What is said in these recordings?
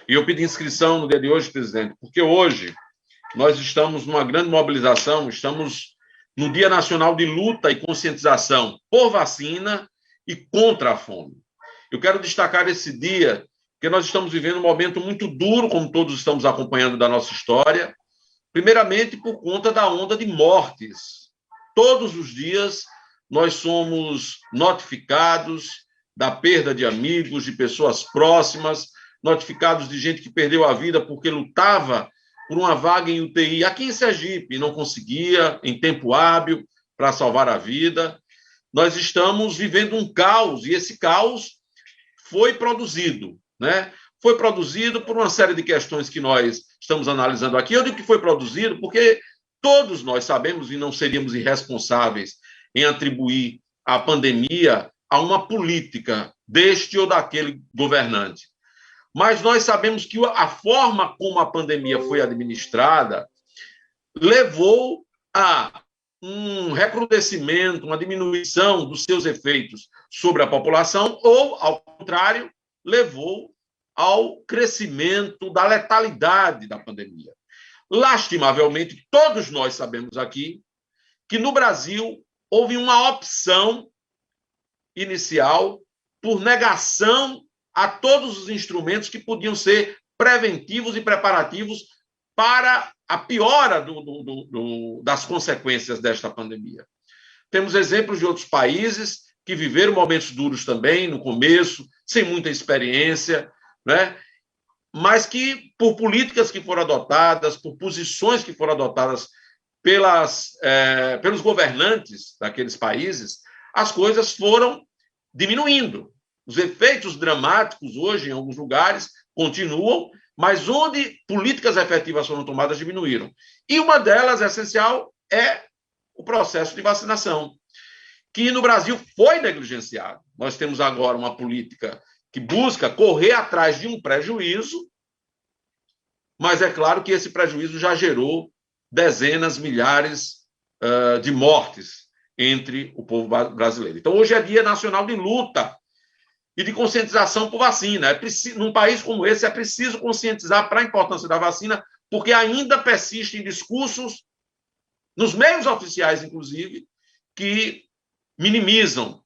E eu pedi inscrição no dia de hoje, presidente, porque hoje nós estamos numa grande mobilização, estamos no Dia Nacional de Luta e Conscientização por vacina e contra a fome. Eu quero destacar esse dia, porque nós estamos vivendo um momento muito duro, como todos estamos acompanhando da nossa história, primeiramente por conta da onda de mortes. Todos os dias nós somos notificados da perda de amigos, de pessoas próximas, notificados de gente que perdeu a vida porque lutava por uma vaga em UTI aqui em Sergipe e não conseguia em tempo hábil para salvar a vida. Nós estamos vivendo um caos e esse caos foi produzido, né? Foi produzido por uma série de questões que nós estamos analisando aqui. Eu digo que foi produzido porque todos nós sabemos e não seríamos irresponsáveis em atribuir a pandemia a uma política deste ou daquele governante. Mas nós sabemos que a forma como a pandemia foi administrada levou a um recrudescimento, uma diminuição dos seus efeitos sobre a população, ou, ao contrário, levou ao crescimento da letalidade da pandemia. Lastimavelmente, todos nós sabemos aqui que no Brasil houve uma opção inicial por negação a todos os instrumentos que podiam ser preventivos e preparativos para a piora das consequências desta pandemia. Temos exemplos de outros países que viveram momentos duros também, no começo, sem muita experiência, né? Mas que, por políticas que foram adotadas, por posições que foram adotadas pelos governantes daqueles países, as coisas foram diminuindo. Os efeitos dramáticos hoje, em alguns lugares, continuam, mas onde políticas efetivas foram tomadas, diminuíram. E uma delas, essencial, é o processo de vacinação, que no Brasil foi negligenciado. Nós temos agora uma política que busca correr atrás de um prejuízo, mas é claro que esse prejuízo já gerou dezenas, milhares de mortes entre o povo brasileiro. Então, hoje é Dia Nacional de Luta e de conscientização por vacina. Num país como esse, é preciso conscientizar para a importância da vacina, porque ainda persistem discursos, nos meios oficiais, inclusive, que minimizam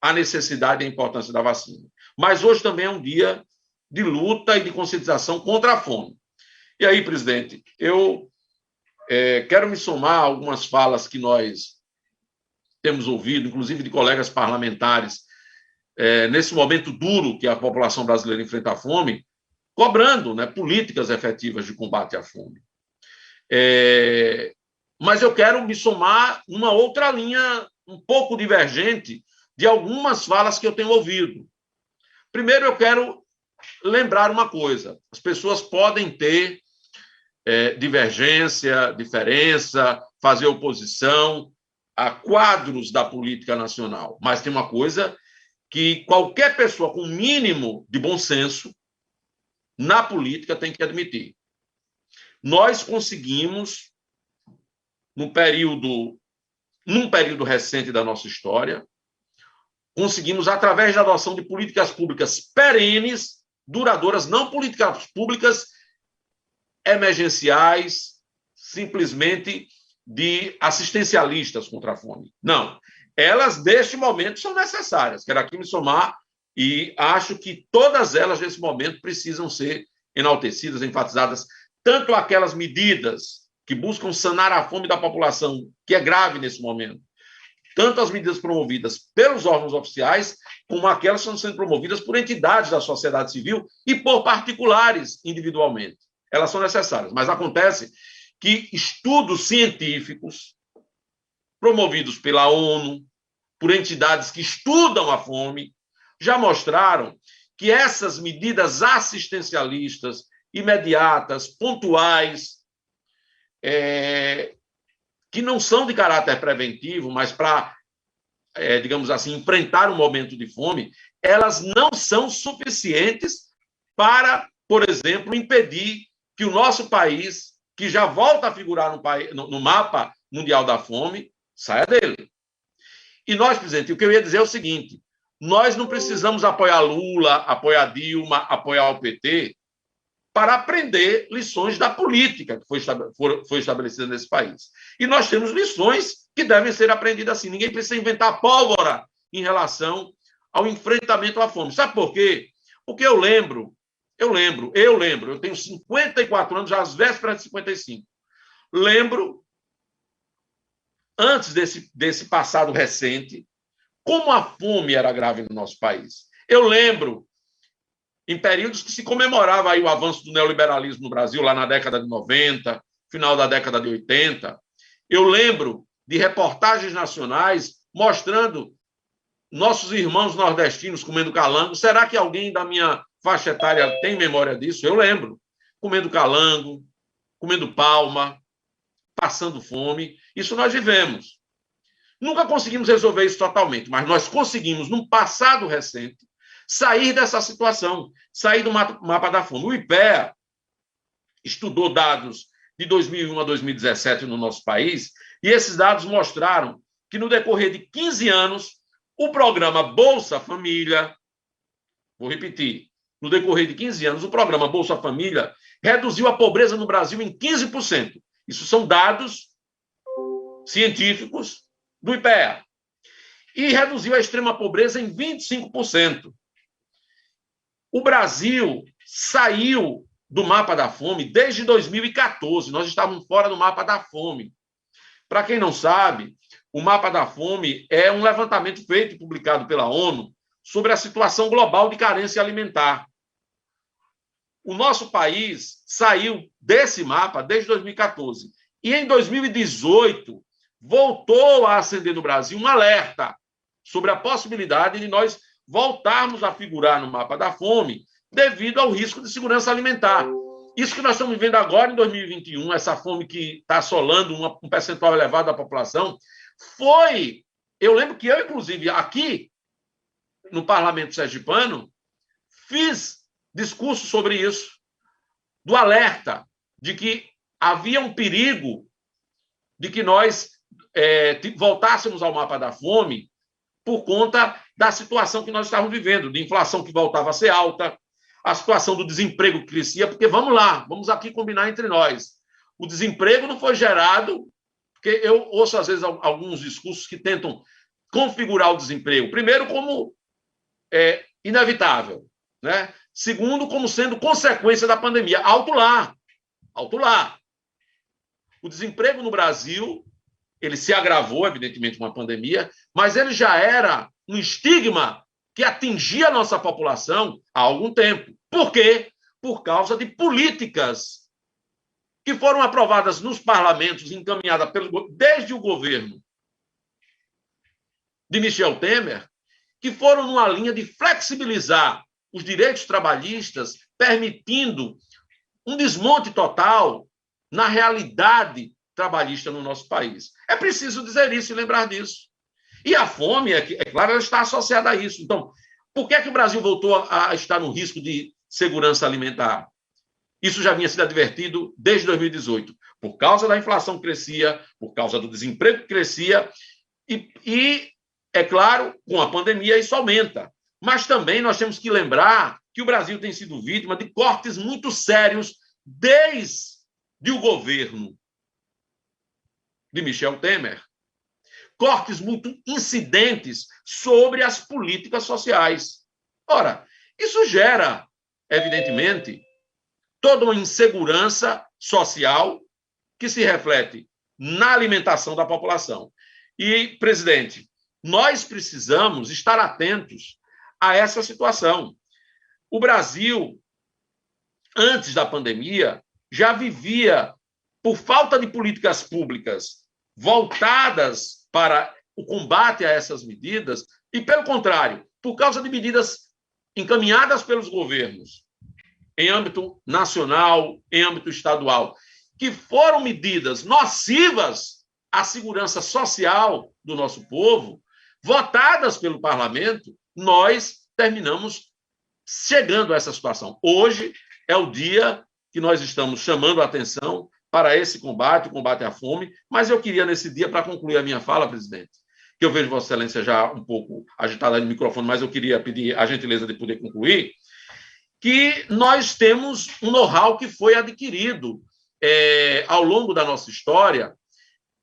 a necessidade e a importância da vacina. Mas hoje também é um dia de luta e de conscientização contra a fome. E aí, presidente, eu quero me somar a algumas falas que nós temos ouvido, inclusive de colegas parlamentares, nesse momento duro que a população brasileira enfrenta a fome, cobrando, né, políticas efetivas de combate à fome. Mas eu quero me somar numa outra linha um pouco divergente de algumas falas que eu tenho ouvido. Primeiro, eu quero lembrar uma coisa. As pessoas podem ter divergência, diferença, fazer oposição a quadros da política nacional. Mas tem uma coisa que qualquer pessoa com mínimo de bom senso na política tem que admitir. Nós conseguimos, num período recente da nossa história, conseguimos, através da adoção de políticas públicas perenes, duradouras, não políticas públicas emergenciais, simplesmente de assistencialistas contra a fome. Não. Elas, neste momento, são necessárias. Quero aqui me somar e acho que todas elas, nesse momento, precisam ser enaltecidas, enfatizadas, tanto aquelas medidas que buscam sanar a fome da população, que é grave nesse momento, tanto as medidas promovidas pelos órgãos oficiais, como aquelas que estão sendo promovidas por entidades da sociedade civil e por particulares individualmente. Elas são necessárias, mas acontece que estudos científicos promovidos pela ONU, por entidades que estudam a fome, já mostraram que essas medidas assistencialistas, imediatas, pontuais, que não são de caráter preventivo, mas para, digamos assim, enfrentar um momento de fome, elas não são suficientes para, por exemplo, impedir que o nosso país, que já volta a figurar no mapa mundial da fome, saia dele. E nós, presidente, o que eu ia dizer é o seguinte: nós não precisamos apoiar Lula, apoiar Dilma, apoiar o PT para aprender lições da política que foi estabelecida nesse país. E nós temos lições que devem ser aprendidas assim. Ninguém precisa inventar pólvora em relação ao enfrentamento à fome. Sabe por quê? Porque eu tenho 54 anos, já às vésperas de 55. Lembro, antes desse passado recente, como a fome era grave no nosso país. Eu lembro, em períodos que se comemorava aí o avanço do neoliberalismo no Brasil, lá na década de 90, final da década de 80, eu lembro de reportagens nacionais mostrando nossos irmãos nordestinos comendo calango. Será que alguém da minha faixa etária tem memória disso? Eu lembro. Comendo calango, comendo palma, passando fome. Isso nós vivemos. Nunca conseguimos resolver isso totalmente, mas nós conseguimos, num passado recente, sair dessa situação, sair do mapa da fome. O IPEA estudou dados de 2001 a 2017 no nosso país, e esses dados mostraram que, no decorrer de 15 anos, o programa Bolsa Família, vou repetir, no decorrer de 15 anos, o programa Bolsa Família reduziu a pobreza no Brasil em 15%. Isso são dados científicos do IPEA. E reduziu a extrema pobreza em 25%. O Brasil saiu do mapa da fome desde 2014. Nós estávamos fora do mapa da fome. Para quem não sabe, o mapa da fome é um levantamento feito e publicado pela ONU sobre a situação global de carência alimentar. O nosso país saiu desse mapa desde 2014. E em 2018, voltou a acender no Brasil um alerta sobre a possibilidade de nós voltarmos a figurar no mapa da fome devido ao risco de segurança alimentar. Isso que nós estamos vivendo agora em 2021, essa fome que está assolando um percentual elevado da população, foi... Eu lembro que eu, inclusive, aqui no Parlamento Sergipano, fiz discurso sobre isso, do alerta de que havia um perigo de que nós voltássemos ao mapa da fome por conta da situação que nós estávamos vivendo, de inflação que voltava a ser alta, a situação do desemprego que crescia, porque vamos aqui combinar entre nós. O desemprego não foi gerado, porque eu ouço às vezes alguns discursos que tentam configurar o desemprego, primeiro como inevitável, né? Segundo, como sendo consequência da pandemia. Alto lá. O desemprego no Brasil, ele se agravou, evidentemente, com a pandemia, mas ele já era um estigma que atingia a nossa população há algum tempo. Por quê? Por causa de políticas que foram aprovadas nos parlamentos, encaminhadas desde o governo de Michel Temer, que foram numa linha de flexibilizar os direitos trabalhistas, permitindo um desmonte total na realidade trabalhista no nosso país. É preciso dizer isso e lembrar disso. E a fome, é claro, ela está associada a isso. Então, por que é que o Brasil voltou a estar no risco de segurança alimentar? Isso já vinha sido advertido desde 2018, por causa da inflação que crescia, por causa do desemprego que crescia, e é claro, com a pandemia isso aumenta. Mas também nós temos que lembrar que o Brasil tem sido vítima de cortes muito sérios desde o governo de Michel Temer. Cortes muito incidentes sobre as políticas sociais. Ora, isso gera, evidentemente, toda uma insegurança social que se reflete na alimentação da população. E, presidente, nós precisamos estar atentos a essa situação. O Brasil, antes da pandemia, já vivia, por falta de políticas públicas voltadas para o combate a essas medidas, e, pelo contrário, por causa de medidas encaminhadas pelos governos, em âmbito nacional, em âmbito estadual, que foram medidas nocivas à segurança social do nosso povo, votadas pelo parlamento, nós terminamos chegando a essa situação. Hoje é o dia que nós estamos chamando a atenção para esse combate, o combate à fome, mas eu queria, nesse dia, para concluir a minha fala, presidente, que eu vejo Vossa Excelência já um pouco agitada no microfone, mas eu queria pedir a gentileza de poder concluir, que nós temos um know-how que foi adquirido ao longo da nossa história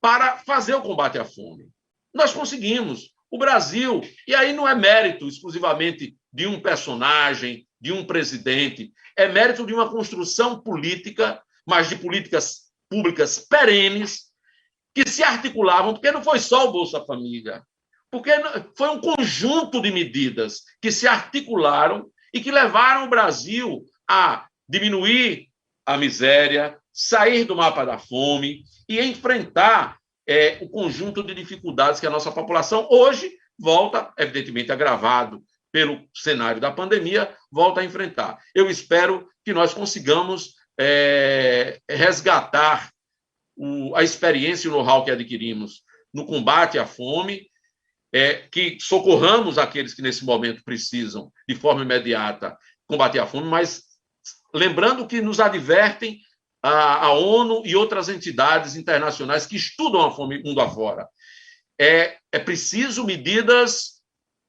para fazer o combate à fome. Nós conseguimos. O Brasil, e aí não é mérito exclusivamente de um personagem, de um presidente, é mérito de uma construção política, mas de políticas públicas perenes, que se articulavam, porque não foi só o Bolsa Família, porque foi um conjunto de medidas que se articularam e que levaram o Brasil a diminuir a miséria, sair do mapa da fome e enfrentar o conjunto de dificuldades que a nossa população hoje volta, evidentemente agravado pelo cenário da pandemia, volta a enfrentar. Eu espero que nós consigamos resgatar a experiência e o know-how que adquirimos no combate à fome, que socorramos aqueles que nesse momento precisam, de forma imediata, combater a fome, mas lembrando que nos advertem a ONU e outras entidades internacionais que estudam a fome mundo afora. É preciso medidas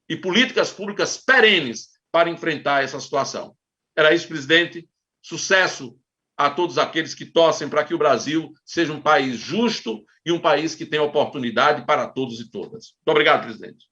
e políticas públicas perenes para enfrentar essa situação. Era isso, presidente. Sucesso a todos aqueles que torcem para que o Brasil seja um país justo e um país que tenha oportunidade para todos e todas. Muito obrigado, presidente.